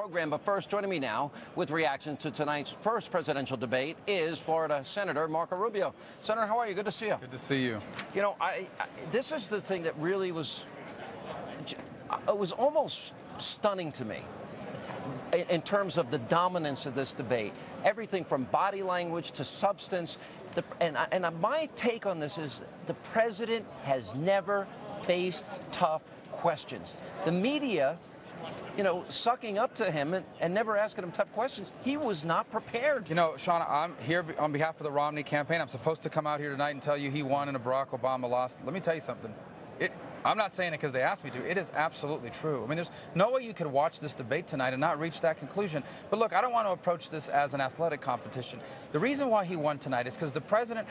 program. But first, joining me now with reaction to tonight's first presidential debate is Florida Senator Marco Rubio. Senator, how are you? Good to see you. Good to see you. You know, this is the thing that really was almost stunning to me in terms of the dominance of this debate. Everything from body language to substance. My take on this is the president has never faced tough questions. The media, you know, sucking up to him and never asking him tough questions. He was not prepared. You know, Sean, I'm here on behalf of the Romney campaign. I'm supposed to come out here tonight and tell you he won and Barack Obama lost. Let me tell you something. I'm not saying it because they asked me to. It is absolutely true. I mean, there's no way you could watch this debate tonight and not reach that conclusion. But look, I don't want to approach this as an athletic competition. The reason why he won tonight is because the president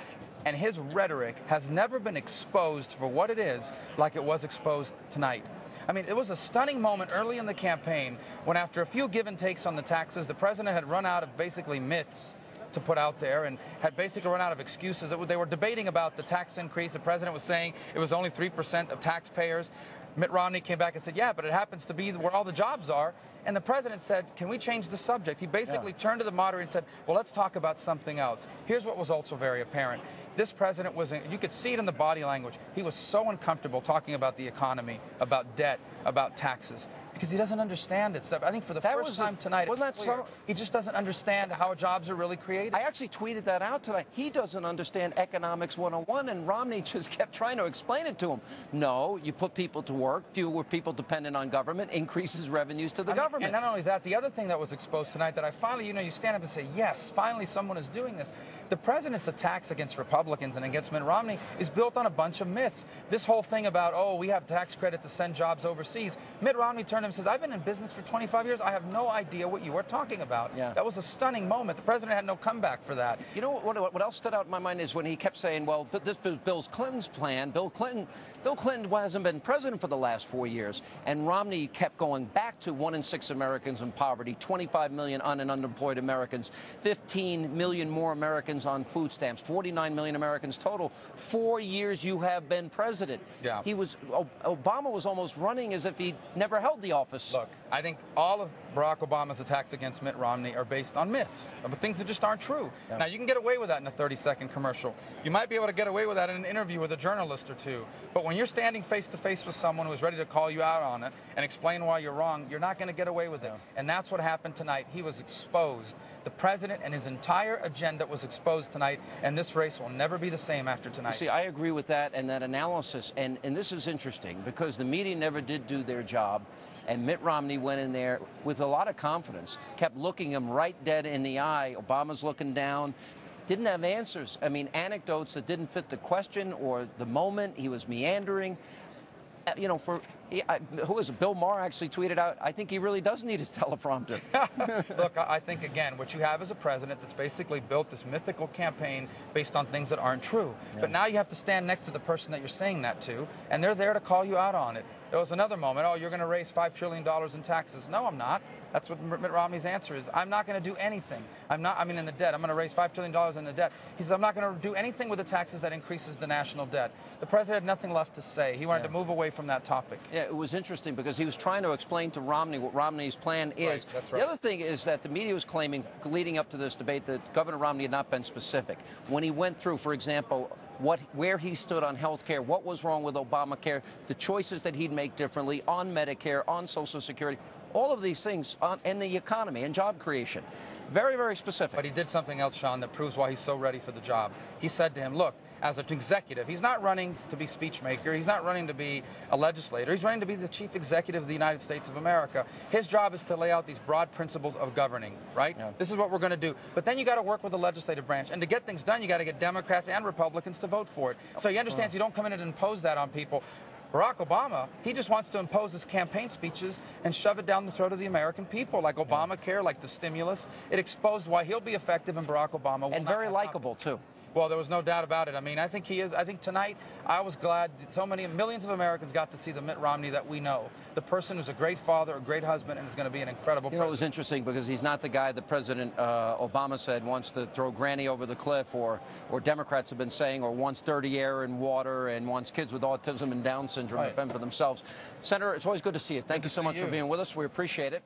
and his rhetoric has never been exposed for what it is like it was exposed tonight. I mean, it was a stunning moment early in the campaign when, after a few give and takes on the taxes, the president had run out of basically myths to put out there and had basically run out of excuses. They were debating about the tax increase. The president was saying it was only 3% of taxpayers. Mitt Romney came back and said, yeah, but it happens to be where all the jobs are. And the president said, can we change the subject? He basically turned to the moderator and said, well, let's talk about something else. Here's what was also very apparent. This president you could see it in the body language. He was so uncomfortable talking about the economy, about debt, about taxes, because he doesn't understand it. I think for the first time tonight, he just doesn't understand how jobs are really created. I actually tweeted that out tonight. He doesn't understand economics 101, and Romney just kept trying to explain it to him. No, you put people to work, fewer people dependent on government, increases revenues to the government. And not only that, the other thing that was exposed tonight that I finally, you stand up and say, yes, finally someone is doing this. The president's attacks against Republicans and against Mitt Romney is built on a bunch of myths. This whole thing about, oh, we have tax credit to send jobs overseas. Mitt Romney turned to him and says, I've been in business for 25 years. I have no idea what you are talking about. Yeah. That was a stunning moment. The president had no comeback for that. You know what else stood out in my mind is when he kept saying, well, but this is Bill Clinton's plan. Bill Clinton hasn't been president for the last 4 years. And Romney kept going back to 1 in 6 Americans in poverty, 25 million unemployed Americans, 15 million more Americans on food stamps, 49 million Americans total. 4 years you have been president. Yeah. Obama was almost running as if he never held the office. Look, I think all of Barack Obama's attacks against Mitt Romney are based on myths, but things that just aren't true. Yeah. Now, you can get away with that in a 30-second commercial. You might be able to get away with that in an interview with a journalist or two. But when you're standing face-to-face with someone who is ready to call you out on it and explain why you're wrong, you're not going to get away with it. And that's what happened tonight. He was exposed. The president and his entire agenda was exposed tonight, and this race will never be the same after tonight. See, I agree with that and that analysis. And this is interesting because the media never did do their job. And Mitt Romney went in there with a lot of confidence, kept looking him right dead in the eye. Obama's looking down, didn't have answers. I mean, anecdotes that didn't fit the question or the moment. He was meandering. You know, who was it? Bill Maher actually tweeted out, I think he really does need his teleprompter. Look, I think, again, what you have is a president that's basically built this mythical campaign based on things that aren't true. Yeah. But now you have to stand next to the person that you're saying that to, and they're there to call you out on it. There was another moment, oh, you're going to raise $5 trillion in taxes. No, I'm not. That's what Mitt Romney's answer is. I'm not going to do anything. In the debt. I'm going to raise $5 trillion in the debt. He says, I'm not going to do anything with the taxes that increases the national debt. The president had nothing left to say. He wanted to move away from that topic. Yeah, it was interesting because he was trying to explain to Romney what Romney's plan is. Right, that's right. The other thing is that the media was claiming, leading up to this debate, that Governor Romney had not been specific. When he went through, for example, where he stood on health care, what was wrong with Obamacare, the choices that he'd make differently on Medicare, on Social Security, all of these things, and the economy and job creation. Very, very specific. But he did something else, Sean, that proves why he's so ready for the job. He said to him, look, as an executive, he's not running to be speech maker. He's not running to be a legislator. He's running to be the chief executive of the United States of America. His job is to lay out these broad principles of governing, right? Yeah. This is what we're going to do. But then you got to work with the legislative branch. And to get things done, you got to get Democrats and Republicans to vote for it. So he understands you don't come in and impose that on people. Barack Obama, he just wants to impose his campaign speeches and shove it down the throat of the American people, like Obamacare, like the stimulus. It exposed why he'll be effective and Barack Obama will not. And very likable, too. Well, there was no doubt about it. I mean, I think he is. I think tonight I was glad that so many millions of Americans got to see the Mitt Romney that we know. The person who's a great father, a great husband, and is going to be an incredible president. You know, it was interesting because he's not the guy that President Obama said wants to throw Granny over the cliff, or Democrats have been saying, or wants dirty air and water, and wants kids with autism and Down syndrome to fend for themselves. Senator, it's always good to see you. Thank you so much for being with us. We appreciate it.